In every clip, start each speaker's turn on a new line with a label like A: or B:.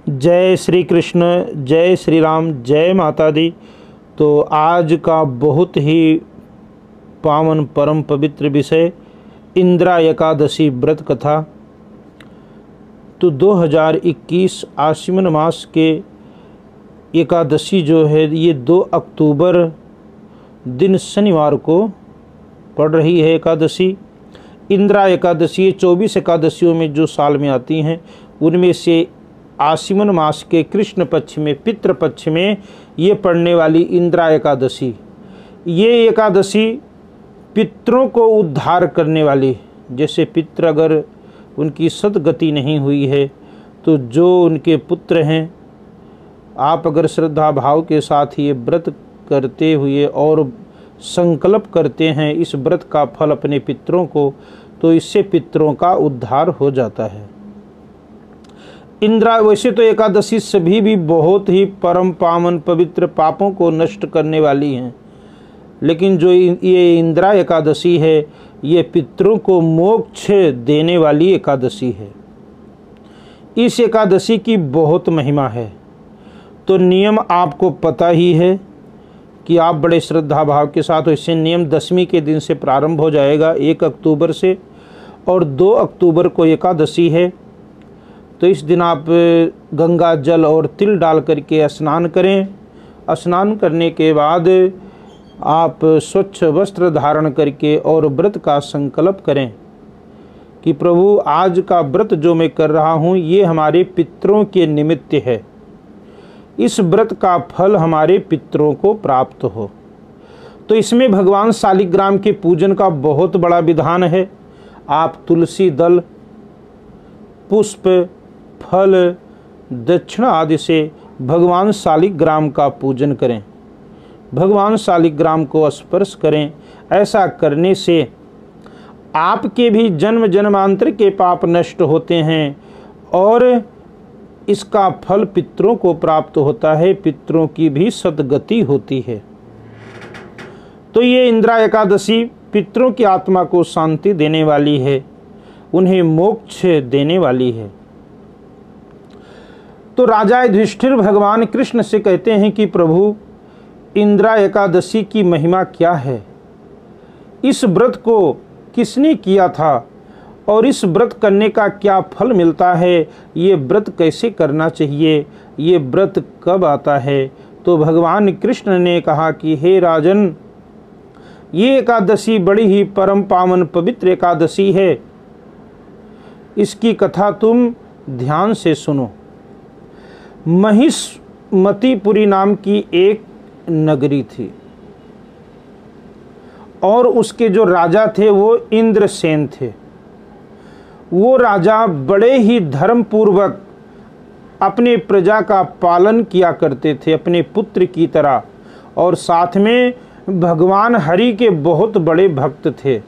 A: जय श्री कृष्ण, जय श्री राम, जय माता दी। तो आज का बहुत ही पावन परम पवित्र विषय इंदिरा एकादशी व्रत कथा। तो 2021 आश्विन मास के एकादशी जो है ये 2 अक्टूबर दिन शनिवार को पड़ रही है एकादशी। इंदिरा एकादशी ये 24 एकादशियों में जो साल में आती हैं उनमें से आश्विन मास के कृष्ण पक्ष में पितृ पक्ष में ये पड़ने वाली इंदिरा एकादशी, ये एकादशी पितरों को उद्धार करने वाली। जैसे पितृ अगर उनकी सद्गति नहीं हुई है तो जो उनके पुत्र हैं, आप अगर श्रद्धा भाव के साथ ये व्रत करते हुए और संकल्प करते हैं इस व्रत का फल अपने पितरों को, तो इससे पितरों का उद्धार हो जाता है। इंदिरा वैसे तो एकादशी सभी भी बहुत ही परम पावन पवित्र पापों को नष्ट करने वाली हैं, लेकिन जो ये इंदिरा एकादशी है ये पितरों को मोक्ष देने वाली एकादशी है। इस एकादशी की बहुत महिमा है। तो नियम आपको पता ही है कि आप बड़े श्रद्धा भाव के साथ, इससे नियम 10वीं के दिन से प्रारंभ हो जाएगा 1 अक्टूबर से, और 2 अक्टूबर को एकादशी है। तो इस दिन आप गंगा जल और तिल डाल करके स्नान करें। स्नान करने के बाद आप स्वच्छ वस्त्र धारण करके और व्रत का संकल्प करें कि प्रभु आज का व्रत जो मैं कर रहा हूँ ये हमारे पितरों के निमित्त है, इस व्रत का फल हमारे पितरों को प्राप्त हो। तो इसमें भगवान शालिग्राम के पूजन का बहुत बड़ा विधान है। आप तुलसी दल, पुष्प, फल, दक्षिणा आदि से भगवान शालिग्राम का पूजन करें, भगवान शालिग्राम को स्पर्श करें। ऐसा करने से आपके भी जन्म जन्मांतर के पाप नष्ट होते हैं और इसका फल पितरों को प्राप्त होता है, पितरों की भी सद्गति होती है। तो ये इंदिरा एकादशी पितरों की आत्मा को शांति देने वाली है, उन्हें मोक्ष देने वाली है। तो राजा युधिष्ठिर भगवान कृष्ण से कहते हैं कि प्रभु इंदिरा एकादशी की महिमा क्या है, इस व्रत को किसने किया था और इस व्रत करने का क्या फल मिलता है, ये व्रत कैसे करना चाहिए, ये व्रत कब आता है। तो भगवान कृष्ण ने कहा कि हे राजन, ये एकादशी बड़ी ही परम पावन पवित्र एकादशी है, इसकी कथा तुम ध्यान से सुनो। महिष्मतीपुरी नाम की एक नगरी थी और उसके जो राजा थे वो इंद्रसेन थे। वो राजा बड़े ही धर्म पूर्वक अपने प्रजा का पालन किया करते थे अपने पुत्र की तरह, और साथ में भगवान हरि के बहुत बड़े भक्त थे।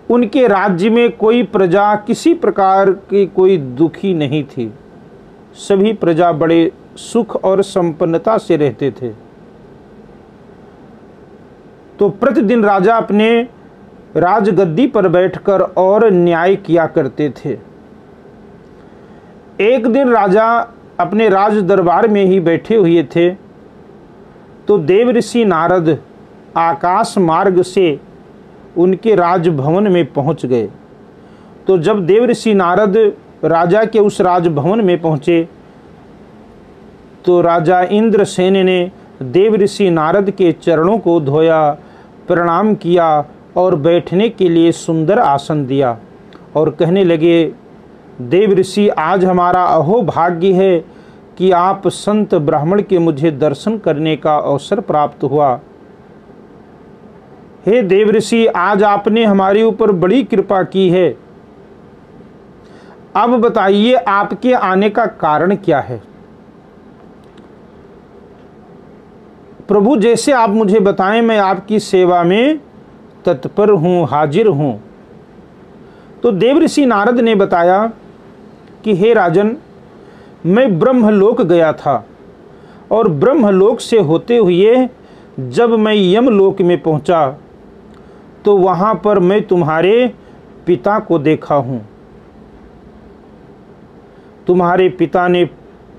A: उनके राज्य में कोई प्रजा किसी प्रकार की कोई दुखी नहीं थी, सभी प्रजा बड़े सुख और संपन्नता से रहते थे। तो प्रतिदिन राजा अपने राजगद्दी पर बैठकर और न्याय किया करते थे। एक दिन राजा अपने राज दरबार में ही बैठे हुए थे तो देवऋषि नारद आकाश मार्ग से उनके राजभवन में पहुंच गए। तो जब देवऋषि नारद राजा के उस राजभवन में पहुंचे तो राजा इंद्रसेन ने देवऋषि नारद के चरणों को धोया, प्रणाम किया और बैठने के लिए सुंदर आसन दिया और कहने लगे, देवऋषि आज हमारा अहोभाग्य है कि आप संत ब्राह्मण के मुझे दर्शन करने का अवसर प्राप्त हुआ। हे देवऋषि, आज आपने हमारे ऊपर बड़ी कृपा की है। अब बताइए आपके आने का कारण क्या है। प्रभु जैसे आप मुझे बताएं, मैं आपकी सेवा में तत्पर हूँ, हाजिर हूँ। तो देवऋषि नारद ने बताया कि हे राजन, मैं ब्रह्मलोक गया था और ब्रह्मलोक से होते हुए जब मैं यमलोक में पहुँचा तो वहाँ पर मैं तुम्हारे पिता को देखा हूँ। तुम्हारे पिता ने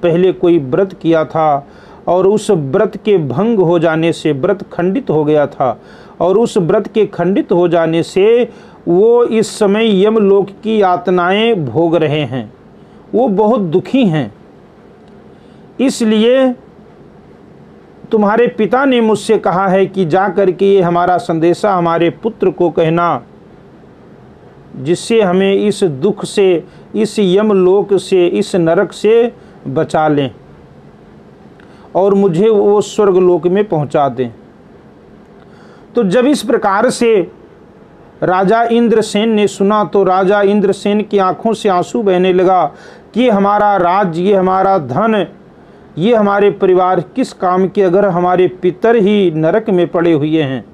A: पहले कोई व्रत किया था और उस व्रत के भंग हो जाने से व्रत खंडित हो गया था, और उस व्रत के खंडित हो जाने से वो इस समय यमलोक की यातनाएं भोग रहे हैं, वो बहुत दुखी हैं। इसलिए तुम्हारे पिता ने मुझसे कहा है कि जा करके ये हमारा संदेशा हमारे पुत्र को कहना, जिससे हमें इस दुख से, इस यमलोक से, इस नरक से बचा लें और मुझे वो स्वर्गलोक में पहुंचा दें। तो जब इस प्रकार से राजा इंद्रसेन ने सुना तो राजा इंद्रसेन की आंखों से आंसू बहने लगा कि हमारा राज्य, ये हमारा धन, ये हमारे परिवार किस काम के, अगर हमारे पितर ही नरक में पड़े हुए हैं।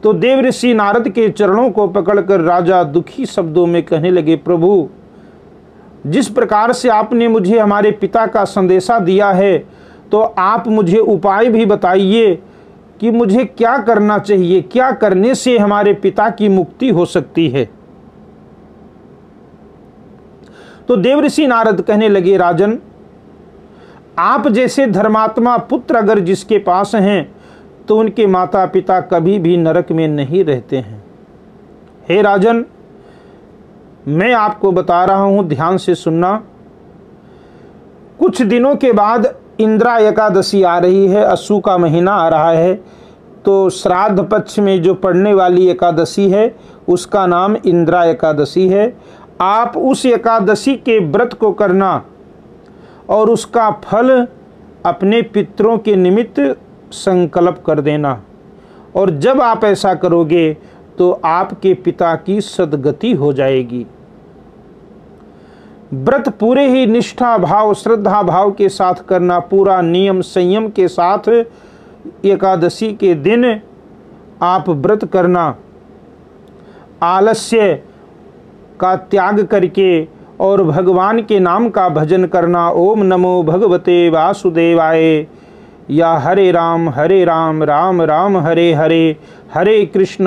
A: तो देवऋषि नारद के चरणों को पकड़कर राजा दुखी शब्दों में कहने लगे, प्रभु, जिस प्रकार से आपने मुझे हमारे पिता का संदेशा दिया है, तो आप मुझे उपाय भी बताइए कि मुझे क्या करना चाहिए, क्या करने से हमारे पिता की मुक्ति हो सकती है। तो देवऋषि नारद कहने लगे, राजन, आप जैसे धर्मात्मा पुत्र अगर जिसके पास हैं तो उनके माता पिता कभी भी नरक में नहीं रहते हैं। हे राजन, मैं आपको बता रहा हूं, ध्यान से सुनना। कुछ दिनों के बाद इंद्रा एकादशी आ रही है, अस्सू का महीना आ रहा है, तो श्राद्ध पक्ष में जो पड़ने वाली एकादशी है उसका नाम इंद्रा एकादशी है। आप उस एकादशी के व्रत को करना और उसका फल अपने पितरों के निमित्त संकल्प कर देना, और जब आप ऐसा करोगे तो आपके पिता की सद्गति हो जाएगी। व्रत पूरे ही निष्ठा भाव, श्रद्धा भाव के साथ करना, पूरा नियम संयम के साथ एकादशी के दिन आप व्रत करना, आलस्य का त्याग करके और भगवान के नाम का भजन करना। ओम नमो भगवते वासुदेवाय, या हरे राम राम राम हरे हरे, हरे कृष्ण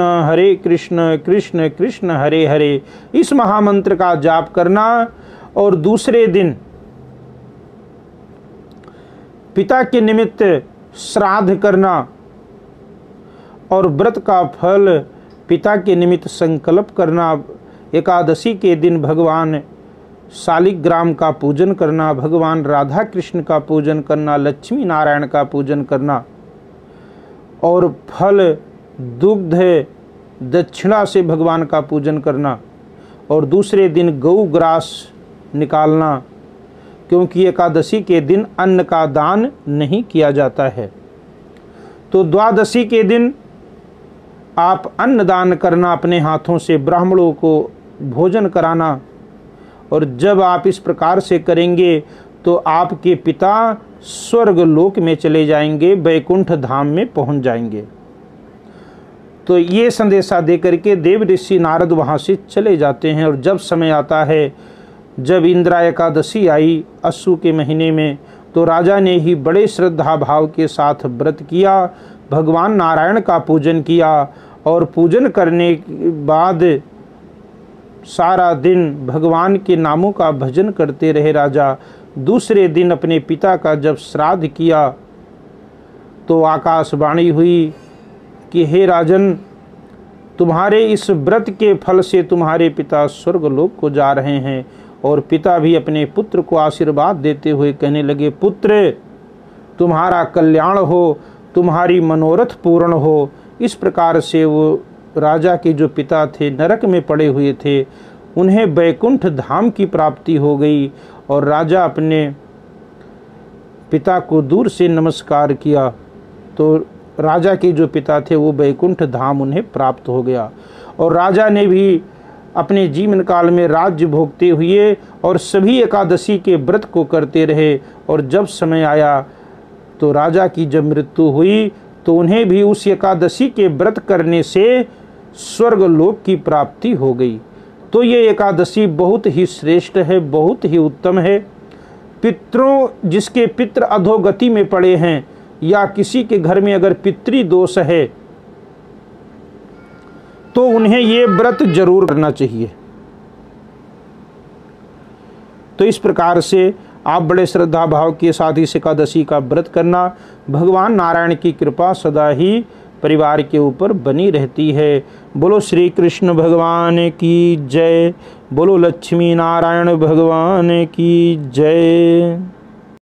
A: कृष्ण कृष्ण हरे हरे, इस महामंत्र का जाप करना। और दूसरे दिन पिता के निमित्त श्राद्ध करना और व्रत का फल पिता के निमित्त संकल्प करना। एकादशी के दिन भगवान शालिग्राम का पूजन करना, भगवान राधा कृष्ण का पूजन करना, लक्ष्मी नारायण का पूजन करना, और फल दुग्ध दक्षिणा से भगवान का पूजन करना। और दूसरे दिन गौ ग्रास निकालना, क्योंकि एकादशी के दिन अन्न का दान नहीं किया जाता है। तो द्वादशी के दिन आप अन्न दान करना, अपने हाथों से ब्राह्मणों को भोजन कराना। और जब आप इस प्रकार से करेंगे तो आपके पिता स्वर्ग लोक में चले जाएंगे, वैकुंठ धाम में पहुंच जाएंगे। तो ये संदेशा दे करके देव ऋषि नारद वहाँ से चले जाते हैं। और जब समय आता है, जब इंद्रा एकादशी आई अस्सू के महीने में, तो राजा ने ही बड़े श्रद्धा भाव के साथ व्रत किया, भगवान नारायण का पूजन किया। और पूजन करने के बाद सारा दिन भगवान के नामों का भजन करते रहे राजा। दूसरे दिन अपने पिता का जब श्राद्ध किया तो आकाशवाणी हुई कि हे राजन, तुम्हारे इस व्रत के फल से तुम्हारे पिता स्वर्गलोक को जा रहे हैं। और पिता भी अपने पुत्र को आशीर्वाद देते हुए कहने लगे, पुत्र, तुम्हारा कल्याण हो, तुम्हारी मनोरथ पूर्ण हो। इस प्रकार से वो राजा के जो पिता थे, नरक में पड़े हुए थे, उन्हें वैकुंठ धाम की प्राप्ति हो गई। और राजा अपने पिता को दूर से नमस्कार किया तो राजा के जो पिता थे वो वैकुंठ धाम उन्हें प्राप्त हो गया। और राजा ने भी अपने जीवन काल में राज्य भोगते हुए और सभी एकादशी के व्रत को करते रहे। और जब समय आया तो राजा की जब मृत्यु हुई तो उन्हें भी उस एकादशी के व्रत करने से स्वर्गलोक की प्राप्ति हो गई। तो ये एकादशी बहुत ही श्रेष्ठ है, बहुत ही उत्तम है। पितरों, जिसके पितृ अधोगति में पड़े हैं या किसी के घर में अगर पितृ दोष है तो उन्हें ये व्रत जरूर करना चाहिए। तो इस प्रकार से आप बड़े श्रद्धा भाव के साथ इस एकादशी का व्रत करना। भगवान नारायण की कृपा सदा ही परिवार के ऊपर बनी रहती है। बोलो श्री कृष्ण भगवान की जय। बोलो लक्ष्मी नारायण भगवान की जय।